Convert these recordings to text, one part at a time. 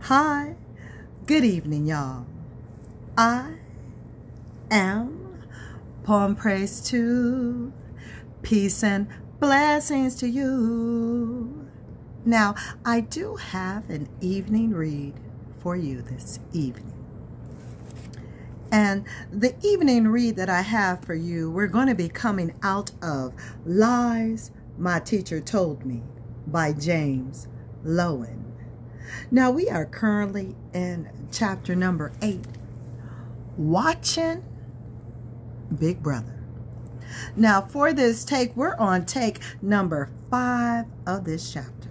Hi, good evening, y'all. I am Poem Praise to peace and blessings to you. Now, I do have an evening read for you this evening. And the evening read that I have for you, we're going to be coming out of Lies My Teacher Told Me by James Loewen. Now, we are currently in chapter number 8, Watching Big Brother. Now, for this take, we're on take number 5 of this chapter.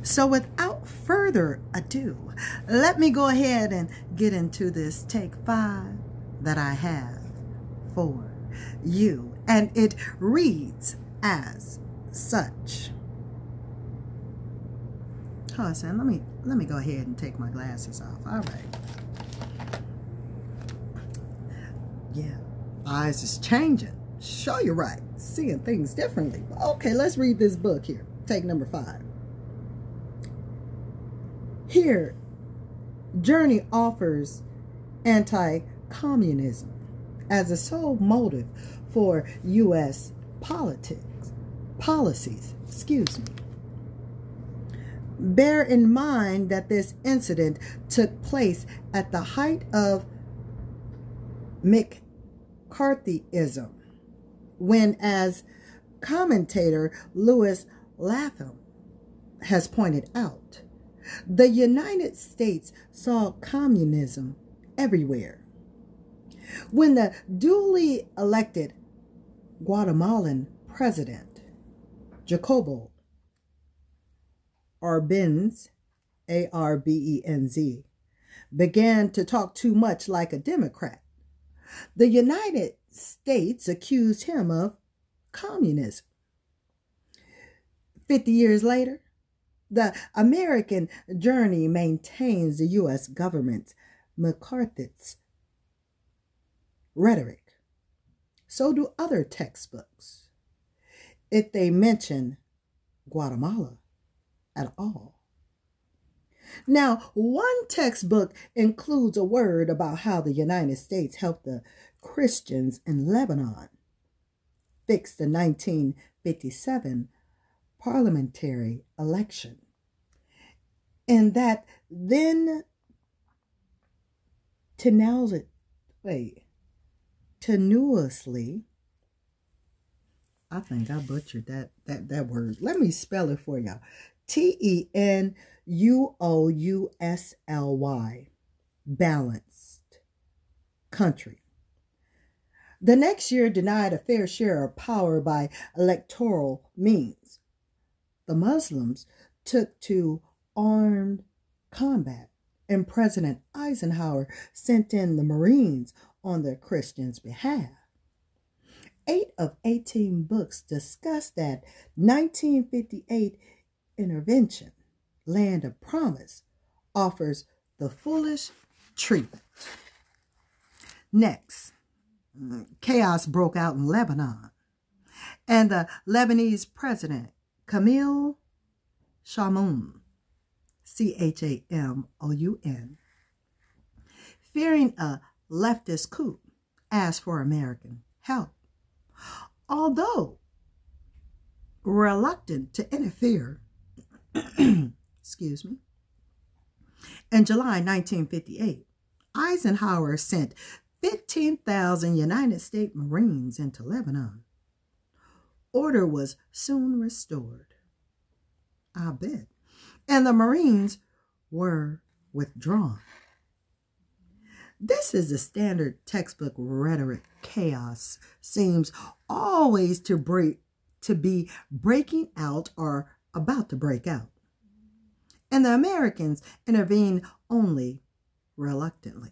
So without further ado, let me go ahead and get into this take 5 that I have for you. And it reads as such. Hold on, son. Let me go ahead and take my glasses off. All right. Yeah, eyes is changing. Show you right. Seeing things differently. Okay, let's read this book here. Take number 5. Here, Journey offers anti-communism as a sole motive for U.S. policies. Excuse me. Bear in mind that this incident took place at the height of McCarthyism, when, as commentator Louis Latham has pointed out, the United States saw communism everywhere. When the duly elected Guatemalan president, Jacobo Arbenz, A-R-B-E-N-Z, began to talk too much like a Democrat, the United States accused him of communism. 50 years later, the American Journey maintains the U.S. government's McCarthyist rhetoric. So do other textbooks, if they mention Guatemala at all. Now, one textbook includes a word about how the United States helped the Christians in Lebanon fix the 1957 parliamentary election, and that then tenuously, I think I butchered that word. Let me spell it for y'all. Tenuously, balanced country. The next year denied a fair share of power by electoral means. The Muslims took to armed combat, and President Eisenhower sent in the Marines on the Christians' behalf. 8 of 18 books discuss that 1958 intervention, Land of Promise, offers the fullest treatment. Next, chaos broke out in Lebanon, and the Lebanese president, Camille Chamoun, Chamoun, fearing a leftist coup, asked for American help. Although reluctant to interfere, excuse me, in July 1958, Eisenhower sent 15,000 United States Marines into Lebanon. Order was soon restored, I bet, and the Marines were withdrawn. This is the standard textbook rhetoric. Chaos seems always to be breaking out or about to break out, and the Americans intervene only reluctantly.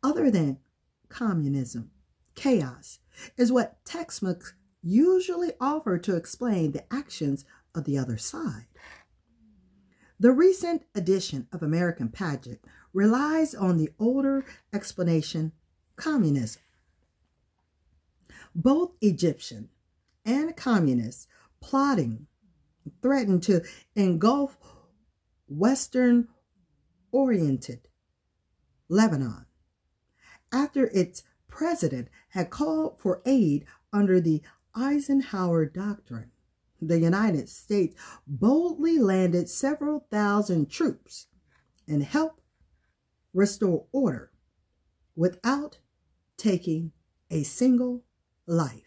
Other than communism, chaos is what textbooks usually offer to explain the actions of the other side. The recent edition of American Pageant relies on the older explanation, communism. Both Egyptian and communists plotting threatened to engulf Western oriented Lebanon after its president had called for aid under the Eisenhower Doctrine. The United States boldly landed several thousand troops and helped restore order without taking a single life.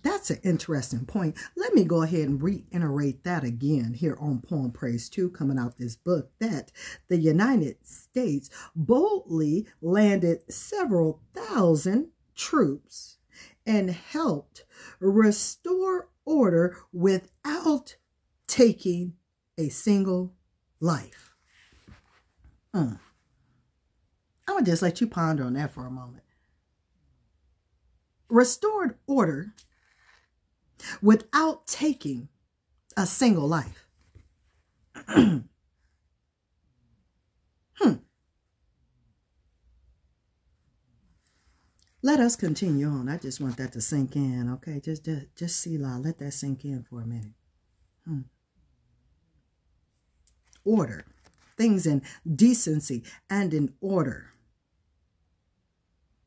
That's an interesting point. Let me go ahead and reiterate that again here on Poem Praise 2, coming out this book, that the United States boldly landed several thousand troops and helped restore order without taking a single life. I'm going to just let you ponder on that for a moment. Restored order without taking a single life. Let us continue on. I just want that to sink in, okay? Just see, let that sink in for a minute. Order. Things in decency and in order.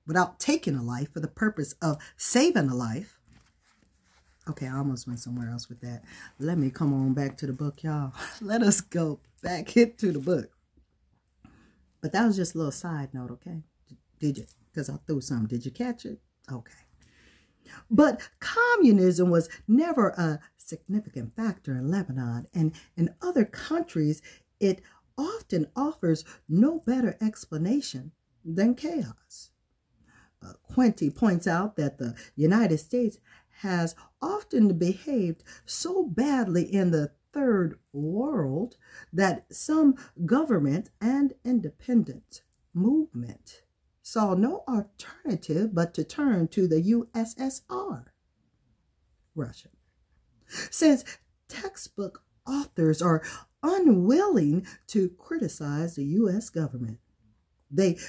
Without taking a life for the purpose of saving a life. Okay, I almost went somewhere else with that. Let me come on back to the book, y'all. Let us go back into the book. But that was just a little side note, okay? Did you? Because I threw something. Did you catch it? Okay. But communism was never a significant factor in Lebanon, and in other countries, it often offers no better explanation than chaos. Quinty points out that the United States has often behaved so badly in the third world that some government and independent movement saw no alternative but to turn to the USSR, Russia. Since textbook authors are unwilling to criticize the U.S. government, they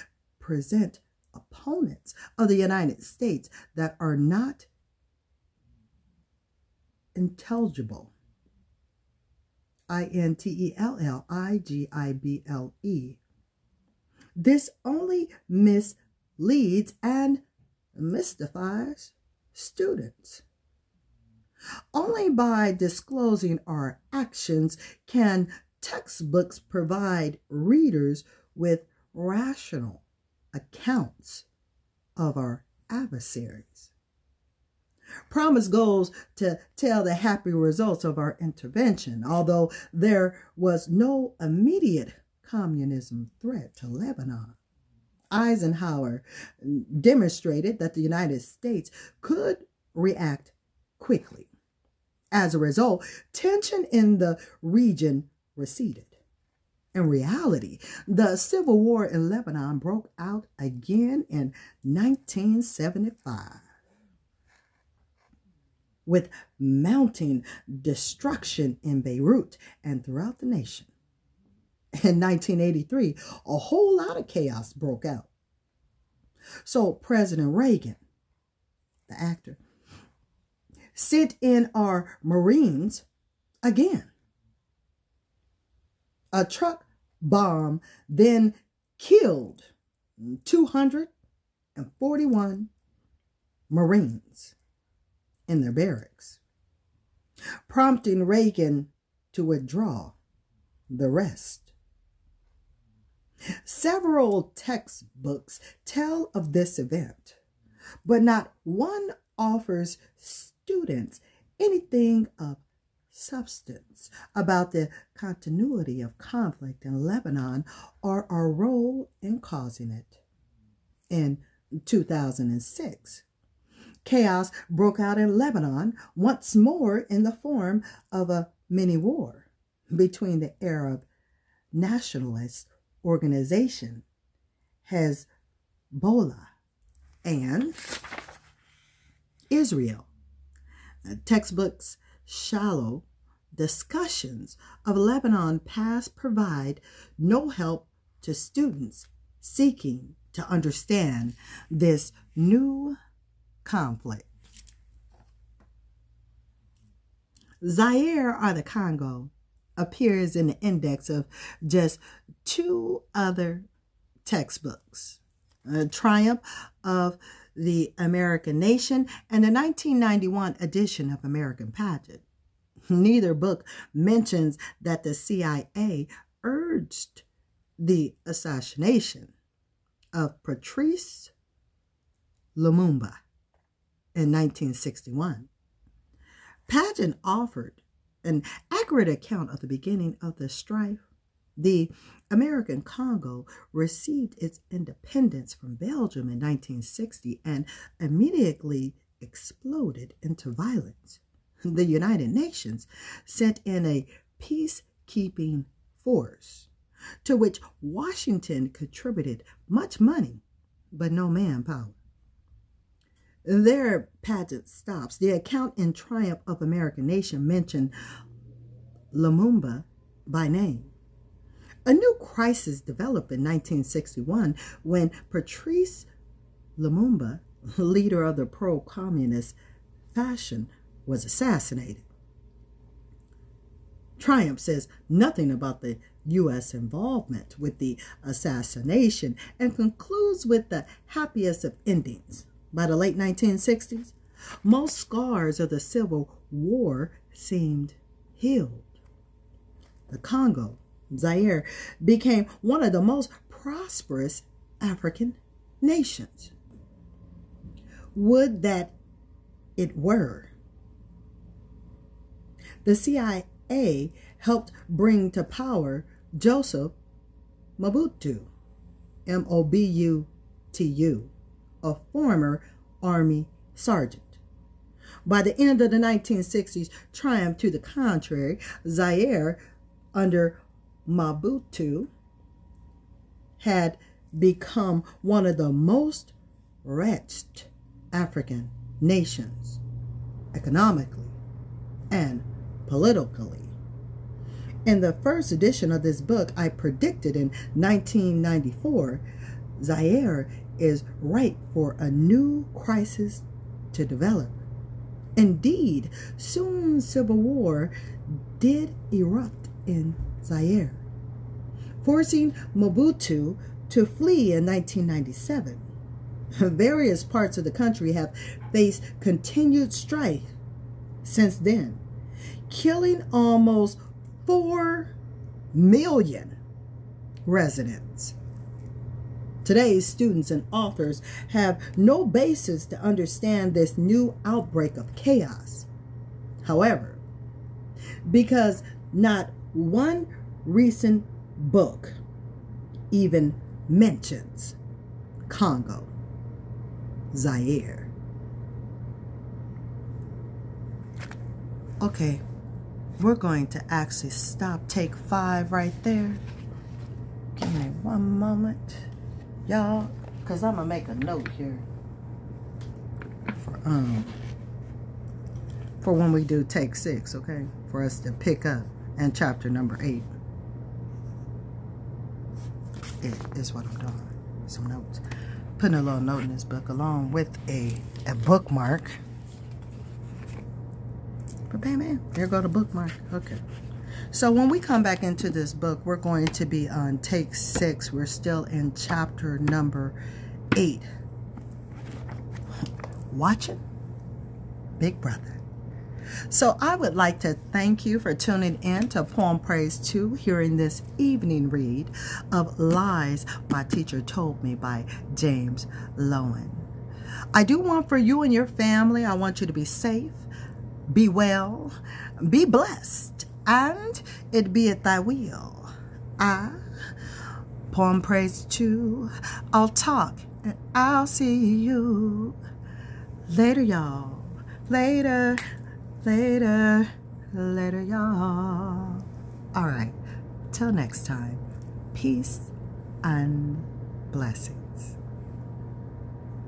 present opponents of the United States that are not intelligible. Intelligible. This only misleads and mystifies students. Only by disclosing our actions can textbooks provide readers with rational accounts of our adversaries. Promise goes to tell the happy results of our intervention, although there was no immediate communism threat to Lebanon. Eisenhower demonstrated that the United States could react quickly. As a result, tension in the region receded. In reality, the civil war in Lebanon broke out again in 1975. With mounting destruction in Beirut and throughout the nation. In 1983, a whole lot of chaos broke out. So President Reagan, the actor, sent in our Marines again. A truck bomb then killed 241 Marines in their barracks, prompting Reagan to withdraw the rest. Several textbooks tell of this event, but not one offers students anything of substance about the continuity of conflict in Lebanon or our role in causing it. In 2006, chaos broke out in Lebanon once more in the form of a mini war between the Arab nationalist organization Hezbollah and Israel. Textbooks' shallow discussions of Lebanon past provide no help to students seeking to understand this new conflict. Zaire or the Congo appears in the index of just two other textbooks, Triumph of the American Nation and the 1991 edition of American Pageant. Neither book mentions that the CIA urged the assassination of Patrice Lumumba in 1961. Pageant offered an accurate account of the beginning of the strife. The American Congo received its independence from Belgium in 1960 and immediately exploded into violence. The United Nations sent in a peacekeeping force, to which Washington contributed much money, but no manpower. There, Pageant stops. The account in Triumph of American Nation mentioned Lumumba by name. A new crisis developed in 1961 when Patrice Lumumba, leader of the pro-communist faction, was assassinated. Triumph says nothing about the U.S. involvement with the assassination and concludes with the happiest of endings. By the late 1960s, most scars of the Civil War seemed healed. The Congo, Zaire, became one of the most prosperous African nations. Would that it were. The CIA helped bring to power Joseph Mobutu, M-O-B-U-T-U, a former army sergeant. By the end of the 1960s, Triumph to the contrary, Zaire under Mobutu had become one of the most wretched African nations, economically and politically. In the first edition of this book, I predicted in 1994, Zaire is ripe for a new crisis to develop. Indeed, soon civil war did erupt in Zaire, forcing Mobutu to flee in 1997. Various parts of the country have faced continued strife since then, killing almost 4 million residents. Today's students and authors have no basis to understand this new outbreak of chaos. However, because not one recent book even mentions Congo, Zaire. Okay, we're going to actually stop take 5 right there. Give me one moment, y'all, because I'm going to make a note here for when we do take 6, okay? For us to pick up in chapter number 8. It is what I'm doing. Some notes. Putting a little note in this book along with a bookmark. But bam, there go the bookmark. Okay. So when we come back into this book, we're going to be on take 6. We're still in chapter number 8. Watching Big Brother. So I would like to thank you for tuning in to Poem Praise 2, hearing this evening read of Lies My Teacher Told Me by James Loewen. I do want for you and your family, I want you to be safe, be well, be blessed, and it be at thy will. Poem Praise 2, I'll talk and I'll see you later, y'all. Later. Later, y'all. All right, till next time, peace and blessings.